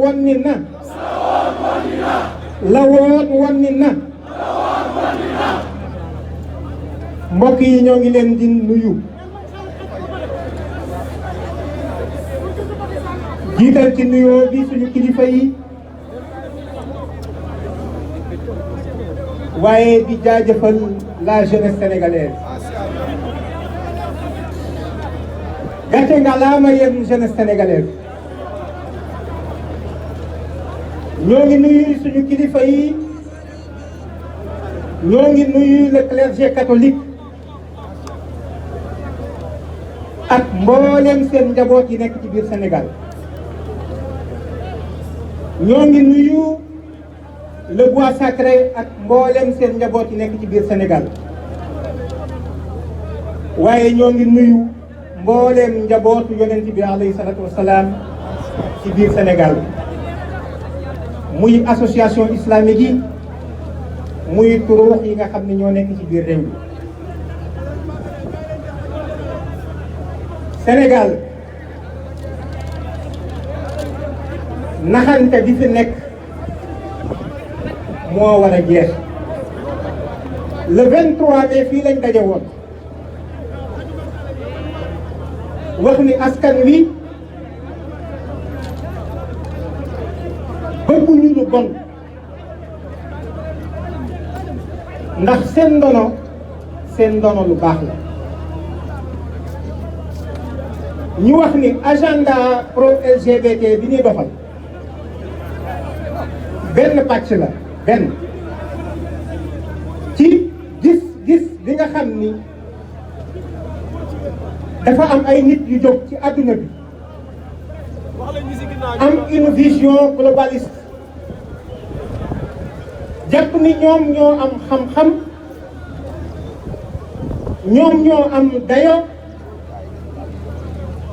wonni na lawoon wonni na mbokk yi ñoo ngi leen di nuyu jiital ci nuyoo bi suñu kilifa yi waaye di jaajëfal la jeunesse sénégalaise gàcce nga laama yéen jeunesse sénégalaise ñoo ngi nuyu suñu kilifa yi ñoo ngi nuyu le clergé catholique ak mboolem seen njaboot yi nekk ci biir Sénégal ñoo ngi nuyu le bois sacré ak mboolem seen njaboot yi nekk ci biir Sénégal waaye ñoo ngi nuyu mboolem njabootu yonent bi alayhi salaatu wasalaam ci biir Sénégal muy association islamique yi muy turuux yi nga xam ne ñoo nekk ci biir réew mi Sénégal naxante bi fi nekk moo war a jeex le 23 mai fii lañ daje woon wax ni askan wi bëgguñu lu bon ndax seen ndono lu baax la ñu wax ni agenda pro LGBT bi ñuy doxal benn pàcc la benn ci gis bi nga xam ni dafa am ay nit yu jóg ci àdduna bi am une vision globaliste jàpp ni ñoom ñoo am xam-xam ñoom ñoo am dayo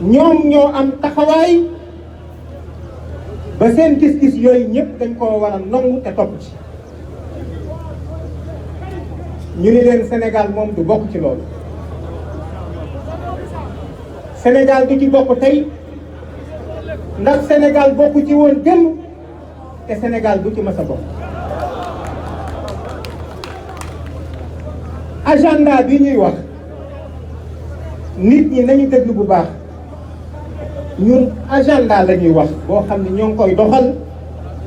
ñoom ñoo am taxawaay ba seen gis-gis yooyu ñëpp dañ koo war a nangu te topp ci ñu ni leen Sénégal moom du bokk ci loolu Sénégal du ci bokk tey ndax Sénégal bokk ci woon démb te Sénégal du ci mës a bokk agenda bi ñuy wax nit ñi nañu déglu bu baax ñun agenda la ñuy wax boo xam ne ñoo ngi koy doxal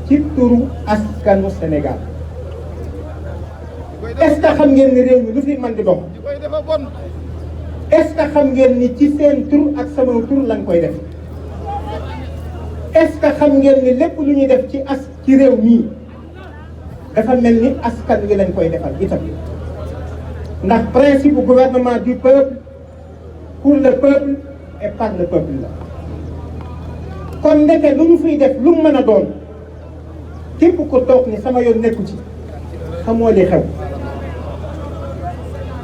ci turu askanu Sénégal est-ce que xam ngeen ni réew mi lu fi mën di dox est-ce que xam ngeen ni ci seen tur ak sama tur lañ koy def est-ce que xam ngeen ni lépp lu ñuy def ci réew mii dafa mel ni askan wi lañ koy defal itam ndax principe gouvernement du peuple pour le peuple et par le peuple la kon ndeke lu ñu fiy def lu mu mën a doon képp ko toog ni sama yoon nekku ci xamoo li xew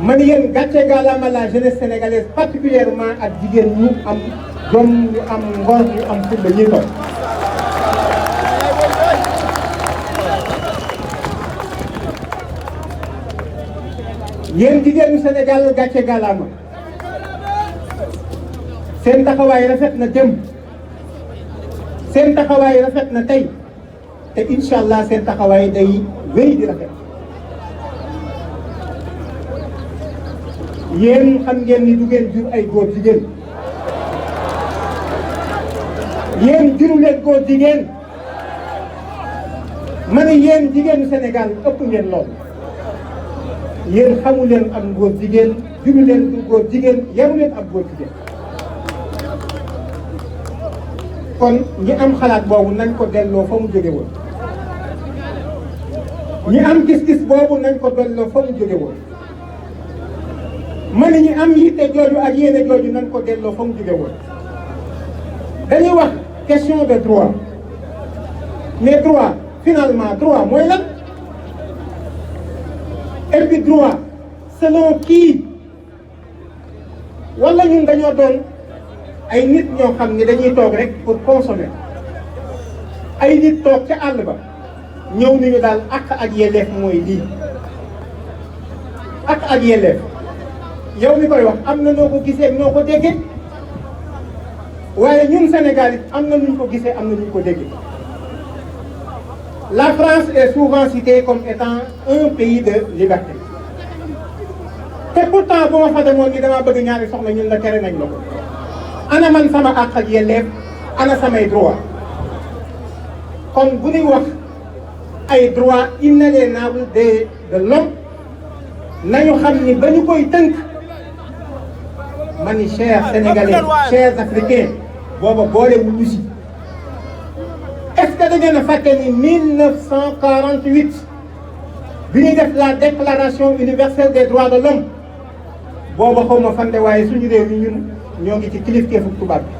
man yéen gàcce gàllaama la jeunesse sénégalaise particulièrement ak jigéen ñu am jom ñu am ngor ñu am fulla ñuy toog yéen jigéenu Sénégal gàcce gàllaama seen taxawaay rafet na démb seen taxawaay rafet na tey te incha allah seen taxawaay day wéy di rafet yéen xam ngeen ni du ngeen jur ay góor jigéen yéen juru leen góor jigéen ma ne yéen jigéenu Sénégal ëpp ngeen lool yéen xamu leen am góor jigéen juru leen du góor jigéen yaru leen ab góor jigéen kon ñi am xalaat boobu nañ ko delloo fa mu jóge woon ñi am gis-gis boobu nañ ko delloo fa mu jóge woon ma ne ñi am yitte jooju ak yéene jooju nañ ko delloo fa mu jóge woon dañuy wax question de droit mais droit finalement droit mooy lan et puis droit selon qui wala ñun dañoo doon ay nit ñoo xam ni dañuy toog rek pour consommer ay nit toog ca àll ba ñëw ni ñu daal àq ak yelleef mooy lii àq ak yelleef yow mi koy wax am na noo ko gisee noo ko déggee waaye ñun Sénégal it am na nuñ ko gisee am na nuñ ko déggee La France est souvent citée comme étant un pays de liberté. Et pourtant bu ma fa demoon ni dama bëgg ñaari soxna ñun la tere nañ la ko ana man sama àq ak yelleef ana samay droit kon bu ñuy wax ay droits inaliénables de l'homme nañu xam ni ba ñu koy tënk ma ni chers sénégalais chers africains booba boole wu ñu si. Est-ce que da ngeen a fàtte ni 1948 bi ñuy def la déclaration universelle des droits de l'homme booba xaw ma fande waaye suñu réew yi ñun ñoo ngi ci kilifteefu tubaab bi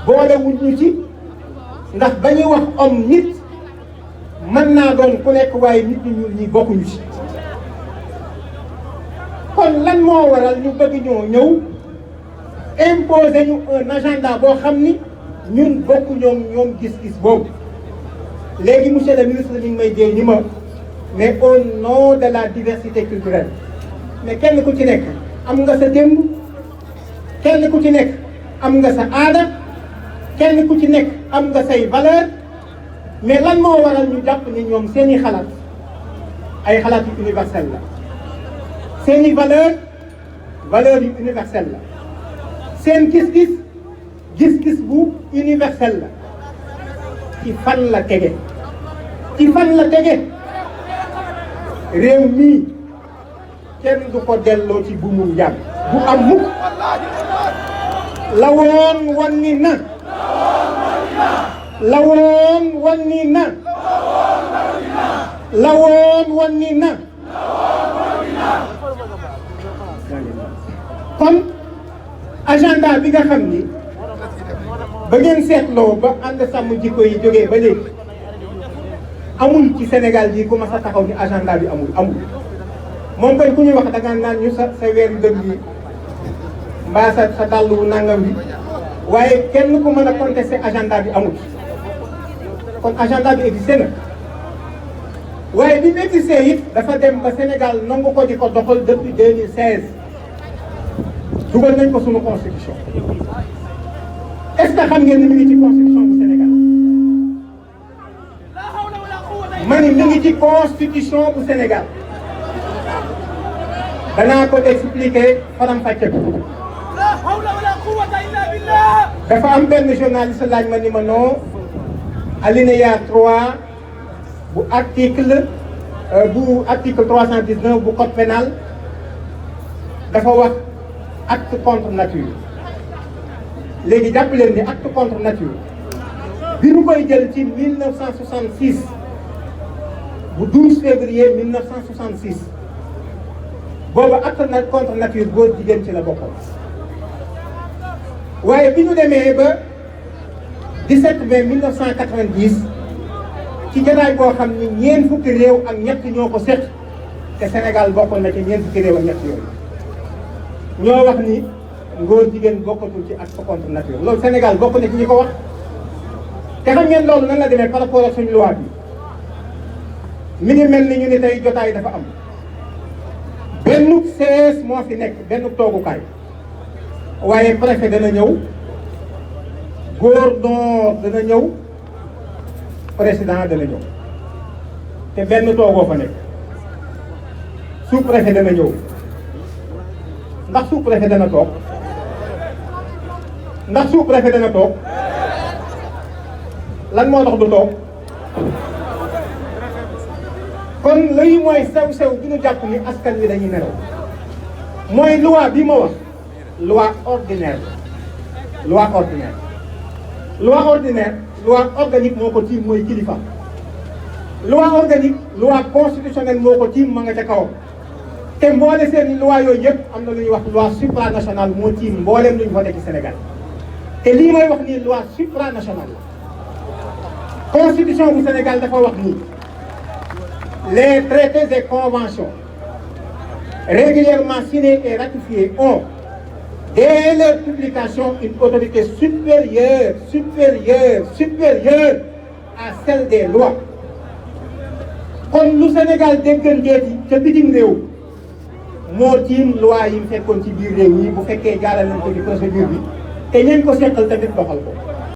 boole wuñ ñu ci ndax ba ñuy wax homme nit mën naa doon ku nekk waaye nit ñi ñuul ñi bokkuñu ci. kon lan moo waral ñu bëgg ñoo ñëw imposer ñu un agenda boo xam ni ñun bokku ñoom gis-gis boobu léegi monsieur le ministre mi ngi may dee ni ma mais au nom de la diversité culturelle mais kenn ku ci nekk am nga sa démb kenn ku ci nekk am nga sa aada kenn ku ci nekk am nga say valeur mais lan moo waral ñu jàpp ni ñoom seeni xalaat ay xalaat yu universel la seeni valeur yu universel la seen gis-gis bu universel la ci fan la tege réew mii kenn du ko delloo ci bu mu jàmm bu am mukk la woon wanni na la woon wanni na la woon wanni na kon agenda bi nga xam ni ba ngeen seetloo ba ànd sàmm jikko yi jógee ba léegi amul ci Sénégal bii ku ma sa taxaw ni agenda bi amul moom koy ku ñuy wax da nga naan ñu sa weeru dëgg yi mbaa sa dàll wu nangam bi waaye kenn ku mën a contester agenda bi amul kon agenda bi existé na waaye bi mu existé it dafa dem ba Sénégal nangu ko di ko doxal depuis 2016 dugal nañ ko sunu constitution est-ce que xam ngeen ni mu ngi ci constitution bu Sénégal ma ni mu ngi ci constitution bu Sénégal danaa ko expliquer faram-fàcce ko dafa am benn journaliste laaj ma ni ma non alinéa 3 bu article 319 bu code pénal dafa wax acte contre nature léegi jàpp leen ni acte contre nature bi ñu koy jël ci 1966 bu 12 février 1966 boobu acte contre nature góor jigéen ci la bokkoon waaye bi ñu demee ba 17 mai 1990 ci jataay boo xam ni ñeent fukki réew ak ñett ñoo ko seq te Sénégal bokkoon na ci ñeent fukki réew ak ñett yooyu ñoo wax ni ngóor jigéen bokkatul ci acte contre nature loolu Sénégal bokk na ci ñi ko wax te xam ngeen loolu nan la demee par rapport ak suñu loi bi mi ngi mel ni ñu ne tey jotaay dafa am benn sees moo fi nekk benn toogukaay waaye préfet dana ñëw gouverneur dana ñëw président dana ñëw te benn toogoo fa nekk sous préfet dana ñëw ndax sous préfet dana toog ndax sous préfet dana toog lan moo tax du toog kon lii mooy sew-sew bi ñu jàpp ni askan wi dañuy nelaw mooy loi bi ma wax loi ordinaire loi organique moo ko tiim mooy kilifa loi organique loi constitutionnelle moo ko tiim ma nga ca kawam te mboole seen loi yooyu yëpp am na lu ñuy wax loi supranationale moo tiim mbooleem lu ñu voté ci Sénégal te lii may wax nii loi supranationale la constitution bu Sénégal dafa wax nii les traités et conventions régulièrement signés et ratifiés ont dès leur publication une autorité supérieure à celle des lois kon lu Sénégal dégganteeti ca bitim réew moo tiim loi yi mu fekkoon ci biir réew yi bu fekkee jàllale nañ ko ci procédure bi te ñeen ko seqal tamit doxal ko